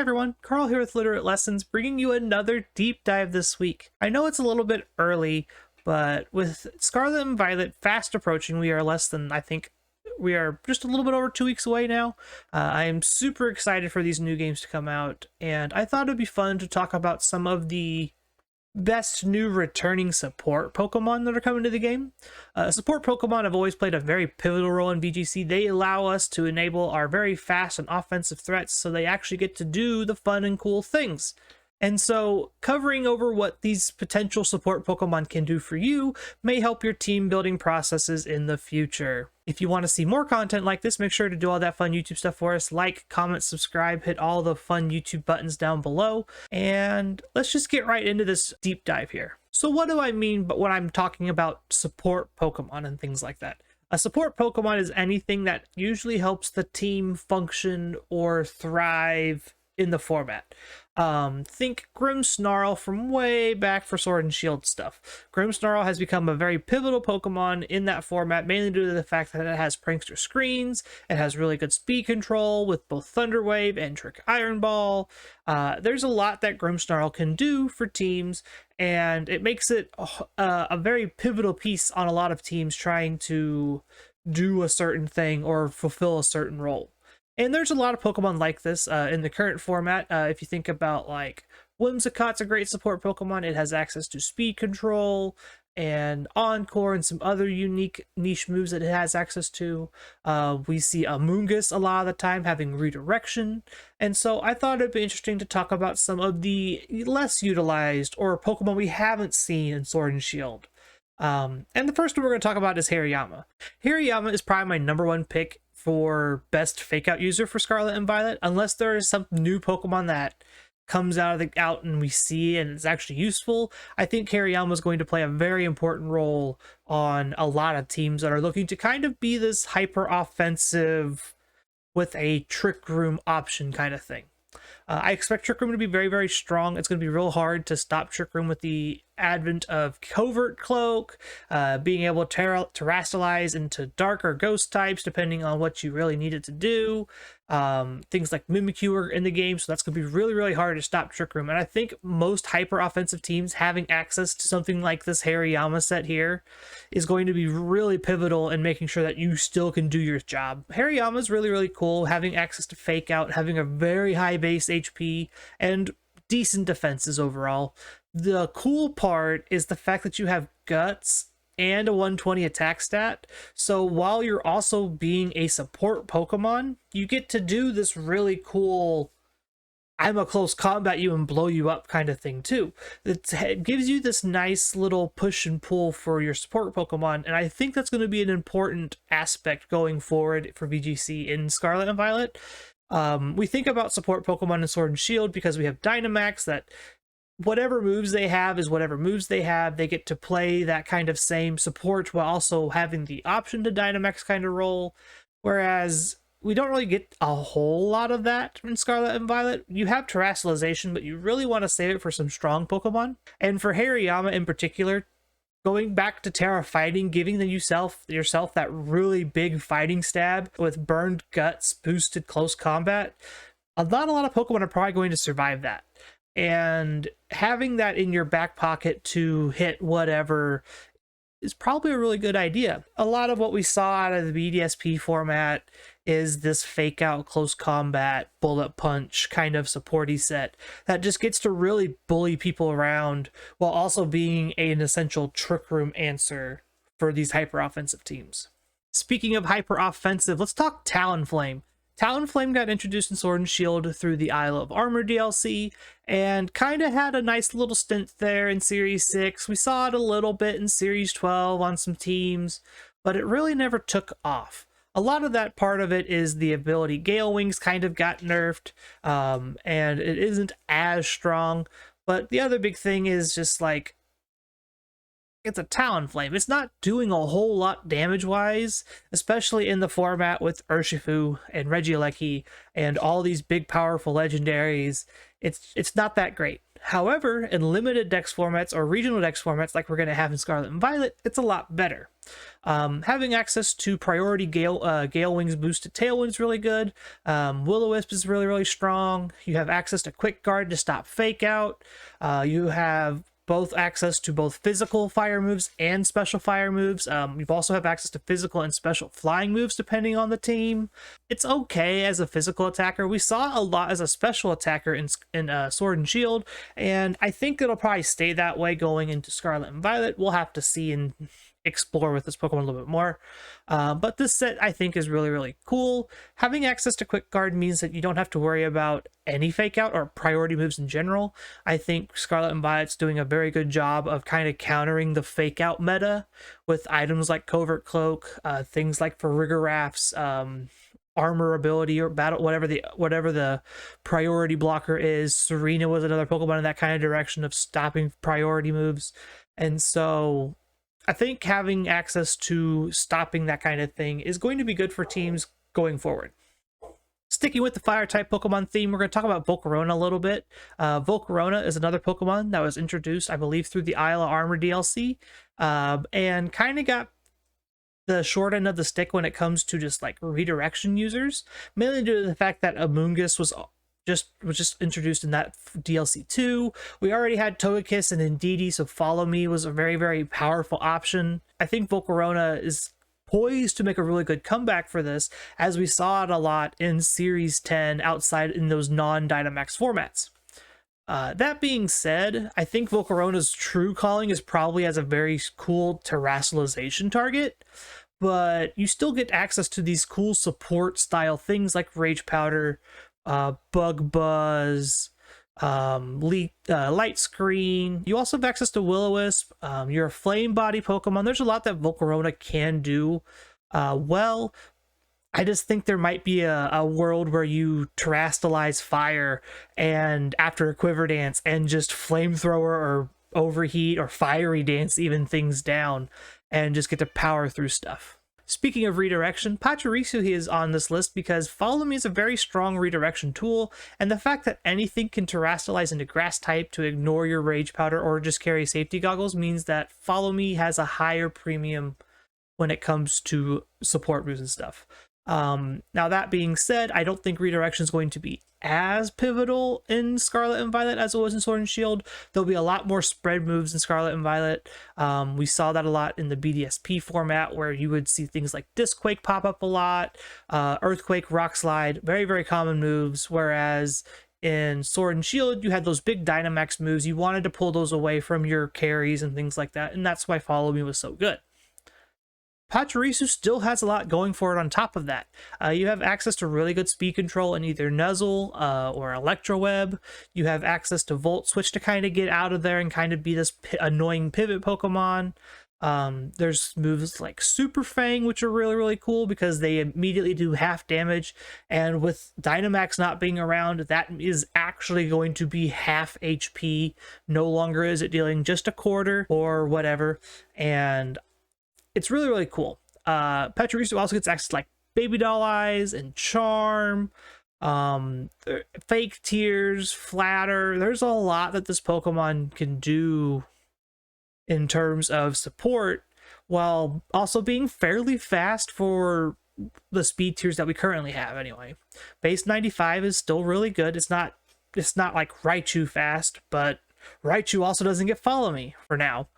everyone, Carl here with Literate Lessons, bringing you another deep dive this week. I know it's a little bit early, but with Scarlet and Violet fast approaching, we are just a little bit over 2 weeks away now. I am super excited for these new games to come out, and I thought it'd be fun to talk about some of the best new returning support Pokemon that are coming to the game. Support Pokemon have always played a very pivotal role in VGC. They allow us to enable our very fast and offensive threats, so they actually get to do the fun and cool things. And so covering over what these potential support Pokemon can do for you may help your team building processes in the future. If you want to see more content like this, make sure to do all that fun YouTube stuff for us. Like, comment, subscribe, hit all the fun YouTube buttons down below. And let's just get right into this deep dive here. So what do I mean when I'm talking about support Pokemon and things like that? A support Pokemon is anything that usually helps the team function or thrive in the format. Think Grimmsnarl from way back for Sword and Shield stuff. Grimmsnarl has become a very pivotal Pokemon in that format, mainly due to the fact that it has prankster screens, it has really good speed control with both Thunder Wave and Trick Iron Ball. There's a lot that Grimmsnarl can do for teams, and it makes it a very pivotal piece on a lot of teams trying to do a certain thing or fulfill a certain role. And there's a lot of Pokemon like this in the current format. If you think about like Whimsicott's a great support Pokemon. It has access to speed control and Encore and some other unique niche moves that it has access to. We see Amoonguss a lot of the time having redirection. And so I thought it'd be interesting to talk about some of the less utilized or Pokemon we haven't seen in Sword and Shield. And the first one we're going to talk about is Hariyama. Hariyama is probably my number one pick for best fake out user for Scarlet and Violet, unless there is some new Pokemon that comes out and we see and it's actually useful. I think Hariyama is going to play a very important role on a lot of teams that are looking to kind of be this hyper offensive with a Trick Room option kind of thing. I expect Trick Room to be very, very strong. It's going to be real hard to stop Trick Room with the advent of Covert Cloak, being able to terrestrialize into dark or ghost types, depending on what you really need it to do. Things like Mimikyu are in the game, so that's going to be really, really hard to stop Trick Room. And I think most hyper-offensive teams having access to something like this Hariyama set here is going to be really pivotal in making sure that you still can do your job. Hariyama is really, really cool, having access to Fake Out, having a very high base HP, and decent defenses overall. The cool part is the fact that you have Guts and a 120 attack stat, so while you're also being a support Pokemon, you get to do this really cool I'm a close combat you and blow you up kind of thing too. It gives you this nice little push and pull for your support Pokemon, and I think that's going to be an important aspect going forward for VGC in Scarlet and Violet. We think about support Pokemon in Sword and Shield because we have Dynamax that whatever moves they have is whatever moves they have. They get to play that kind of same support while also having the option to Dynamax kind of role. Whereas we don't really get a whole lot of that in Scarlet and Violet. You have Terrestrialization, but you really want to save it for some strong Pokemon. And for Hariyama in particular, going back to Terra Fighting, giving yourself that really big fighting stab with Burned Guts, boosted close combat, not a lot of Pokemon are probably going to survive that. And having that in your back pocket to hit whatever is probably a really good idea. A lot of what we saw out of the BDSP format is this fake out close combat bullet punch kind of supporty set that just gets to really bully people around while also being an essential Trick Room answer for these hyper offensive teams. Speaking of hyper offensive, let's talk Talonflame. Talonflame got introduced in Sword and Shield through the Isle of Armor DLC and kind of had a nice little stint there in Series 6. We saw it a little bit in Series 12 on some teams, but it really never took off. A lot of that part of it is the ability Gale Wings kind of got nerfed, and it isn't as strong. But the other big thing is just like it's a Talonflame. It's not doing a whole lot damage-wise, especially in the format with Urshifu and Regieleki and all these big, powerful legendaries. It's not that great. However, in limited dex formats or regional dex formats like we're going to have in Scarlet and Violet, it's a lot better. Having access to priority Gale Wings boosted Tailwind is really good. Will-O-Wisp is really, really strong. You have access to Quick Guard to stop Fake Out. You have both access to both physical fire moves and special fire moves. You also have access to physical and special flying moves depending on the team. It's okay as a physical attacker. We saw a lot as a special attacker in Sword and Shield, and I think it'll probably stay that way going into Scarlet and Violet. We'll have to see and explore with this Pokemon a little bit more. But this set I think is really, really cool. Having access to Quick Guard means that you don't have to worry about any fake out or priority moves in general. I think Scarlet and Violet's doing a very good job of kind of countering the fake out meta with items like Covert Cloak, things like for Rigoraf's armor ability or battle, whatever the priority blocker is. Serena was another Pokemon in that kind of direction of stopping priority moves. And so I think having access to stopping that kind of thing is going to be good for teams going forward. Sticking with the fire-type Pokemon theme, we're going to talk about Volcarona a little bit. Volcarona is another Pokemon that was introduced, I believe, through the Isle of Armor DLC, and kind of got the short end of the stick when it comes to just like redirection users, mainly due to the fact that Amoonguss was just introduced in that DLC too. We already had Togekiss and Indeedee, so Follow Me was a very, very powerful option. I think Volcarona is poised to make a really good comeback for this, as we saw it a lot in Series 10 outside in those non-Dynamax formats. That being said, I think Volcarona's true calling is probably as a very cool terrestrialization target, but you still get access to these cool support style things like Rage Powder, Bug Buzz, Light Screen. You also have access to Will-O-Wisp. You're a Flame Body Pokemon. There's a lot that Volcarona can do well. I just think there might be a world where you terrestrialize fire and after a Quiver Dance and just Flamethrower or Overheat or Fiery Dance even things down and just get to power through stuff. Speaking of redirection, Pachirisu is on this list because Follow Me is a very strong redirection tool, and the fact that anything can terrestrialize into grass type to ignore your Rage Powder or just carry safety goggles means that Follow Me has a higher premium when it comes to support moves and stuff. Now that being said, I don't think redirection is going to be as pivotal in Scarlet and Violet as it was in Sword and Shield. There'll be a lot more spread moves in Scarlet and Violet. We saw that a lot in the BDSP format, where you would see things like Discquake pop up a lot, Earthquake, Rock Slide, very, very common moves, whereas in Sword and Shield, you had those big Dynamax moves. You wanted to pull those away from your carries and things like that, and that's why Follow Me was so good. Pachirisu still has a lot going for it on top of that. You have access to really good speed control in either Nuzzle or Electroweb. You have access to Volt Switch to kind of get out of there and kind of be this annoying pivot Pokemon. There's moves like Super Fang, which are really, really cool because they immediately do half damage. And with Dynamax not being around, that is actually going to be half HP. No longer is it dealing just a quarter or whatever. And it's really, really cool. Pachirisu also gets access to like Baby Doll Eyes and Charm, Fake Tears, Flatter. There's a lot that this Pokemon can do in terms of support, while also being fairly fast for the speed tiers that we currently have anyway. Base 95 is still really good. It's not like Raichu fast, but Raichu also doesn't get Follow Me for now.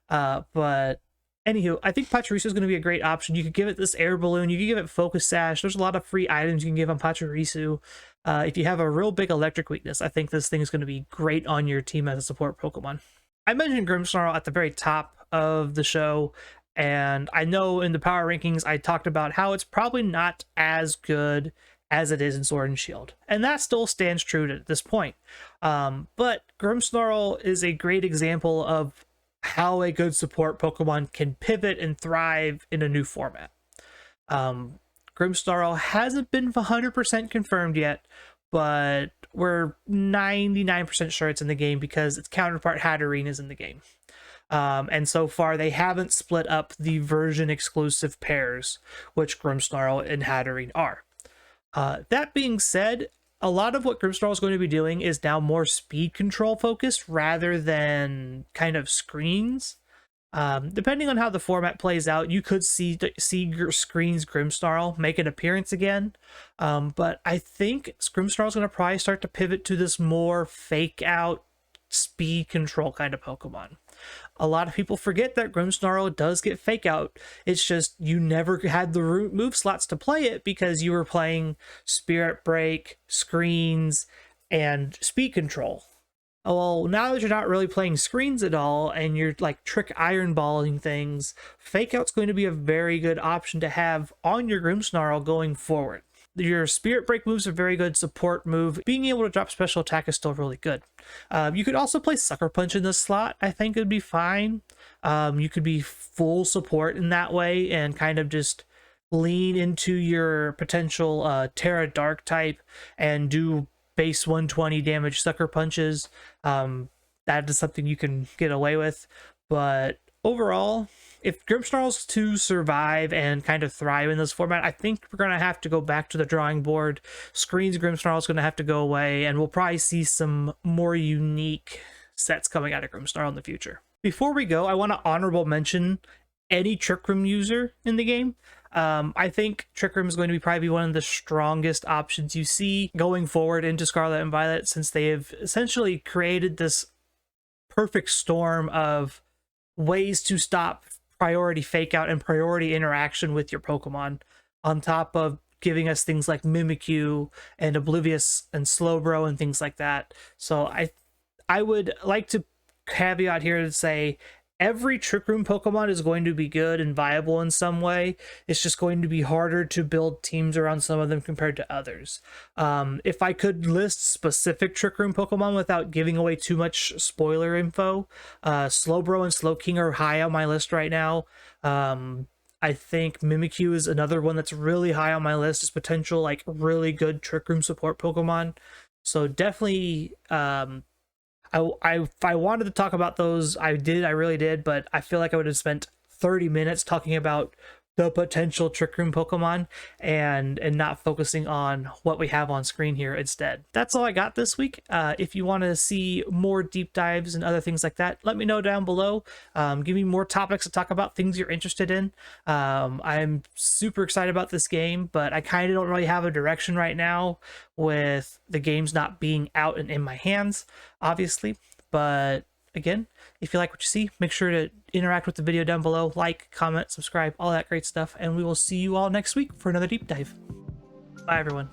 But anywho, I think Pachirisu is going to be a great option. You could give it this air balloon. You could give it Focus Sash. There's a lot of free items you can give on Pachirisu. If you have a real big electric weakness, I think this thing is going to be great on your team as a support Pokemon. I mentioned Grimmsnarl at the very top of the show, and I know in the power rankings I talked about how it's probably not as good as it is in Sword and Shield, and that still stands true at this point. But Grimmsnarl is a great example of how a good support Pokemon can pivot and thrive in a new format. Grimmsnarl hasn't been 100% confirmed yet, but we're 99% sure it's in the game because its counterpart Hatterene is in the game. And so far they haven't split up the version exclusive pairs, which Grimmsnarl and Hatterene are. That being said, a lot of what Grimmsnarl is going to be doing is now more speed control focused rather than kind of screens. Depending on how the format plays out, you could see screens Grimmsnarl make an appearance again. But I think Grimmsnarl is going to probably start to pivot to this more fake out speed control kind of Pokemon. A lot of people forget that Grimmsnarl does get fake out. It's just you never had the move slots to play it because you were playing Spirit Break, screens, and speed control. Well, now that you're not really playing screens at all and you're like trick iron balling things, fake out's going to be a very good option to have on your Grimmsnarl going forward. Your Spirit Break moves are very good support move. Being able to drop special attack is still really good. You could also play Sucker Punch in this slot. I think it'd be fine. You could be full support in that way and kind of just lean into your potential Terra Dark type and do base 120 damage Sucker Punches. That is something you can get away with. But overall, if Grimmsnarl's to survive and kind of thrive in this format, I think we're going to have to go back to the drawing board. Screens Grimmsnarl's going to have to go away, and we'll probably see some more unique sets coming out of Grimmsnarl in the future. Before we go, I want to honorable mention any Trick Room user in the game. I think Trick Room is going to probably be one of the strongest options you see going forward into Scarlet and Violet, since they have essentially created this perfect storm of ways to stop priority fake out and priority interaction with your Pokemon, on top of giving us things like Mimikyu and Oblivious and Slowbro and things like that. So I would like to caveat here to say every Trick Room Pokemon is going to be good and viable in some way. It's just going to be harder to build teams around some of them compared to others. If I could list specific Trick Room Pokemon without giving away too much spoiler info, Slowbro and Slowking are high on my list right now. I think Mimikyu is another one that's really high on my list as potential like really good Trick Room support Pokemon. So definitely if I wanted to talk about those, I really did, but I feel like I would have spent 30 minutes talking about the potential Trick Room Pokemon and not focusing on what we have on screen here instead. That's all I got this week. If you want to see more deep dives and other things like that, let me know down below. Give me more topics to talk about, things you're interested in. I'm super excited about this game, but I kind of don't really have a direction right now with the games not being out and in my hands, obviously. But again, if you like what you see, make sure to interact with the video down below, like, comment, subscribe, all that great stuff, and we will see you all next week for another deep dive. Bye, everyone.